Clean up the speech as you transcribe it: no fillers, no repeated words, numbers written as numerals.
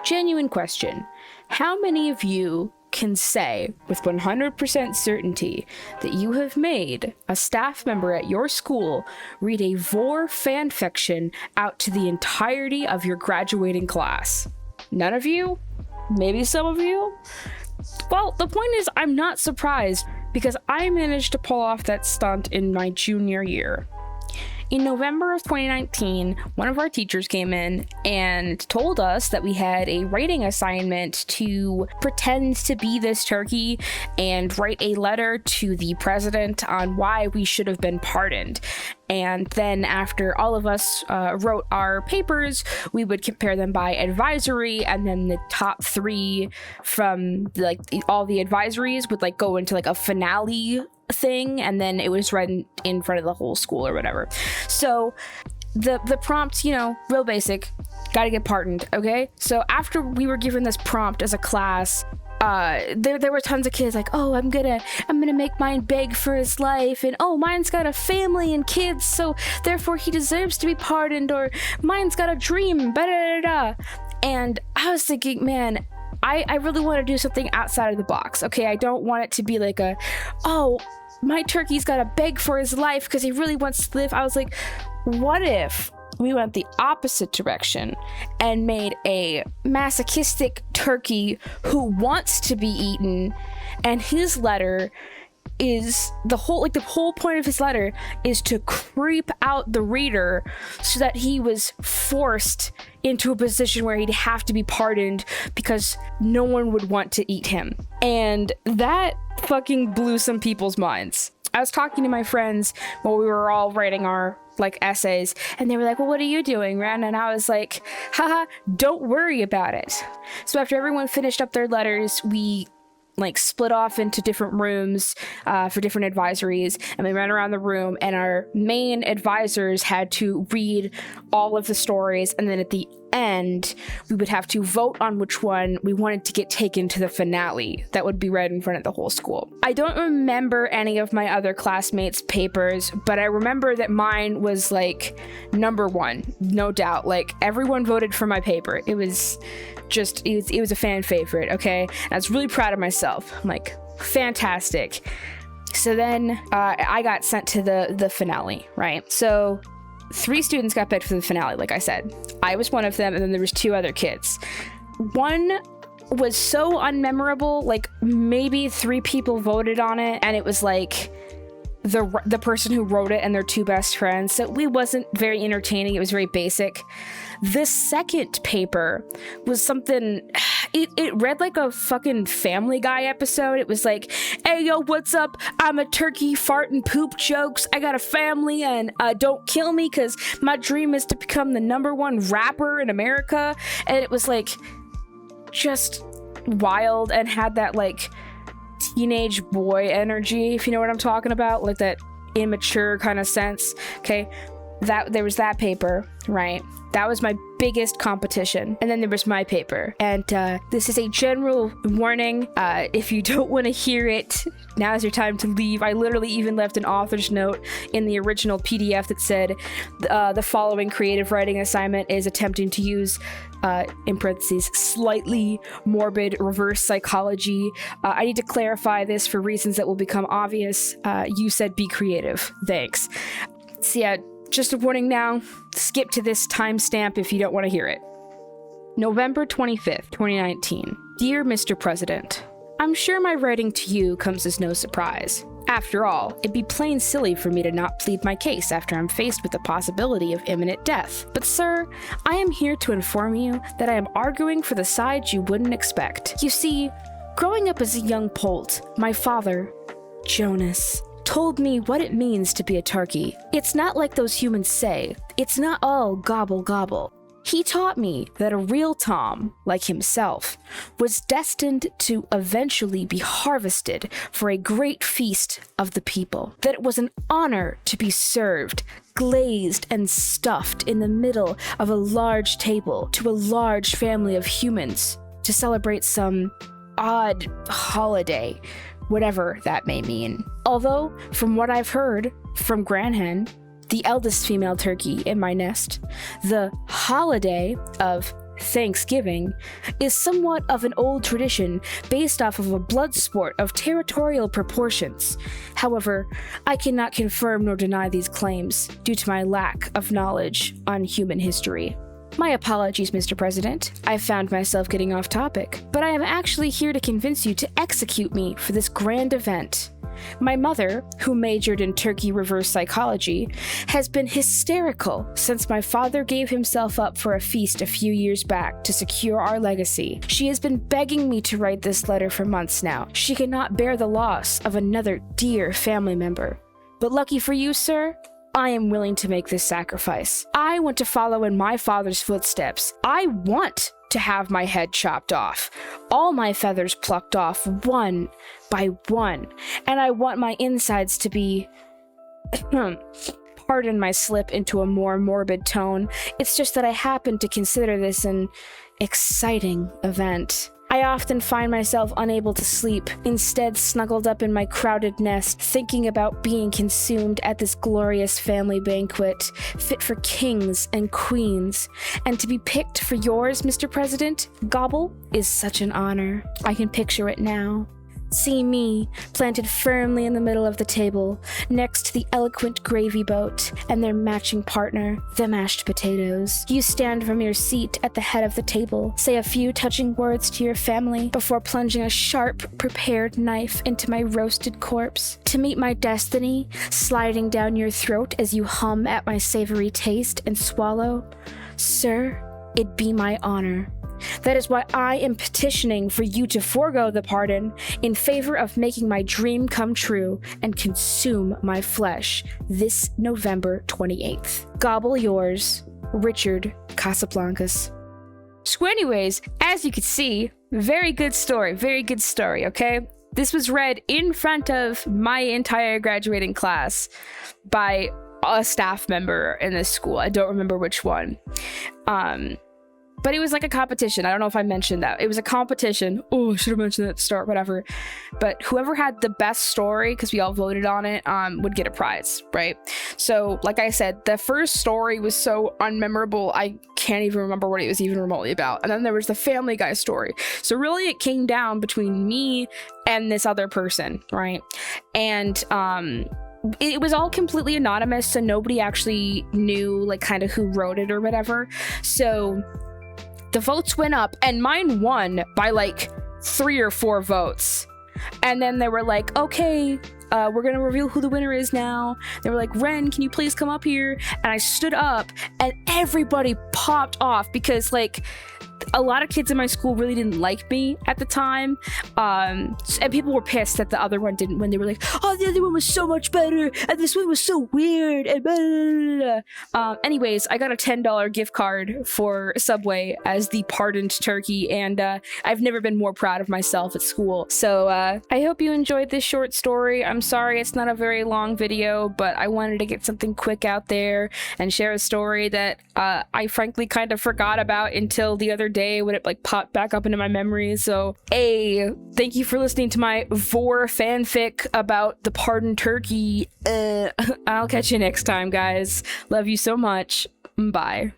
Genuine question. How many of you can say with 100% certainty that you have made a staff member at your school read a vor fanfiction out to the entirety of your graduating class? None of you? Maybe some of you? Well, the point is, I'm not surprised because I managed to pull off that stunt in my junior year. In November of 2019, one of our teachers came in and told us that we had a writing assignment to pretend to be this turkey and write a letter to the president on why we should have been pardoned. And then after all of us wrote our papers, we would compare them by advisory, and then the top 3 from all the advisories would go into a finale thing, and then it was read in front of the whole school or whatever. So the prompt, real basic, gotta get pardoned, okay? So after we were given this prompt as a class, there were tons of kids oh, I'm gonna make mine beg for his life, and oh, mine's got a family and kids, so therefore he deserves to be pardoned, or mine's got a dream, da-da-da-da. And I was thinking, man, I really want to do something outside of the box, okay? I don't want it to be oh, my turkey's gotta beg for his life because he really wants to live. I was like, what if we went the opposite direction and made a masochistic turkey who wants to be eaten, and his letter is the whole point of his letter is to creep out the reader so that he was forced into a position where he'd have to be pardoned because no one would want to eat him. And that fucking blew some people's minds. I was talking to my friends while we were all writing our essays, and they were like, well, what are you doing, Ren? And I was like, haha, don't worry about it. So after everyone finished up their letters, we split off into different rooms for different advisories, and we ran around the room, and our main advisors had to read all of the stories, and then at the end we would have to vote on which one we wanted to get taken to the finale that would be read in front of the whole school. I don't remember any of my other classmates' papers, but I remember that mine was number 1, no doubt. Everyone voted for my paper. It was a fan favorite, okay? And I was really proud of myself. I'm fantastic. So then I got sent to the finale, right? So 3 students got picked for the finale, like I said. I was one of them, and then there was 2 other kids. One was so unmemorable, maybe 3 people voted on it, and it was the person who wrote it and their 2 best friends, so it wasn't very entertaining. It was very basic. This second paper was something, it read like a fucking Family Guy episode. It was hey yo, what's up? I'm a turkey, fart and poop jokes. I got a family, and don't kill me because my dream is to become the #1 rapper in America. And it was just wild and had that teenage boy energy, if you know what I'm talking about, that immature kind of sense. Okay, there was that paper, right? That was my biggest competition. And then there was my paper. And this is a general warning. If you don't want to hear it, now's your time to leave. I literally even left an author's note in the original PDF that said the following creative writing assignment is attempting to use, in parentheses, slightly morbid reverse psychology. I need to clarify this for reasons that will become obvious. You said be creative. Thanks. So yeah, just a warning now, skip to this timestamp if you don't want to hear it. November 25th, 2019. Dear Mr. President, I'm sure my writing to you comes as no surprise. After all, it'd be plain silly for me to not plead my case after I'm faced with the possibility of imminent death. But sir, I am here to inform you that I am arguing for the side you wouldn't expect. You see, growing up as a young polt, my father, Jonas, told me what it means to be a turkey. It's not like those humans say. It's not all gobble gobble. He taught me that a real Tom, like himself, was destined to eventually be harvested for a great feast of the people. That it was an honor to be served, glazed and stuffed in the middle of a large table to a large family of humans to celebrate some odd holiday, whatever that may mean. Although, from what I've heard from Granhen, the eldest female turkey in my nest, the holiday of Thanksgiving is somewhat of an old tradition based off of a blood sport of territorial proportions. However, I cannot confirm nor deny these claims due to my lack of knowledge on human history. My apologies, Mr. President. I found myself getting off topic, but I am actually here to convince you to execute me for this grand event. My mother, who majored in turkey reverse psychology, has been hysterical since my father gave himself up for a feast a few years back to secure our legacy. She has been begging me to write this letter for months now. She cannot bear the loss of another dear family member. But lucky for you, sir, I am willing to make this sacrifice. I want to follow in my father's footsteps. I want to have my head chopped off, all my feathers plucked off one by one, and I want my insides to be pardon my slip into a more morbid tone. It's just that I happen to consider this an exciting event. I often find myself unable to sleep, instead snuggled up in my crowded nest, thinking about being consumed at this glorious family banquet, fit for kings and queens. And to be picked for yours, Mr. President, Gobble, is such an honor. I can picture it now. See me, planted firmly in the middle of the table, next to the eloquent gravy boat and their matching partner, the mashed potatoes. You stand from your seat at the head of the table, say a few touching words to your family before plunging a sharp, prepared knife into my roasted corpse. To meet my destiny, sliding down your throat as you hum at my savory taste and swallow. Sir, it'd be my honor. That is why I am petitioning for you to forego the pardon in favor of making my dream come true and consume my flesh this November 28th. Gobble yours, Richard Casablancas. So anyways, as you can see, very good story, okay? This was read in front of my entire graduating class by a staff member in this school. I don't remember which one. But it was like a competition. I don't know if I mentioned that. It was a competition. Oh, I should have mentioned that at the start, whatever. But whoever had the best story, because we all voted on it, would get a prize, right? So, like I said, the first story was so unmemorable, I can't even remember what it was even remotely about. And then there was the Family Guy story. So really it came down between me and this other person, right? And, it was all completely anonymous, so nobody actually knew, like, kind of who wrote it or whatever. So the votes went up, and mine won by like 3 or 4 votes. And then they were like, okay, we're gonna reveal who the winner is now. They were like, Ren, can you please come up here? And I stood up, and everybody popped off because, like, a lot of kids in my school really didn't like me at the time, and people were pissed that the other one didn't win. They were like, oh, the other one was so much better and this one was so weird, and blah, blah, blah. Anyways, I got a $10 gift card for Subway as the pardoned turkey, and I've never been more proud of myself at school. So I hope you enjoyed this short story. I'm sorry it's not a very long video, but I wanted to get something quick out there and share a story that I frankly kind of forgot about until the other day when it like popped back up into my memory. So thank you for listening to my vor fanfic about the pardoned turkey. I'll catch you next time, guys. Love you so much. Bye.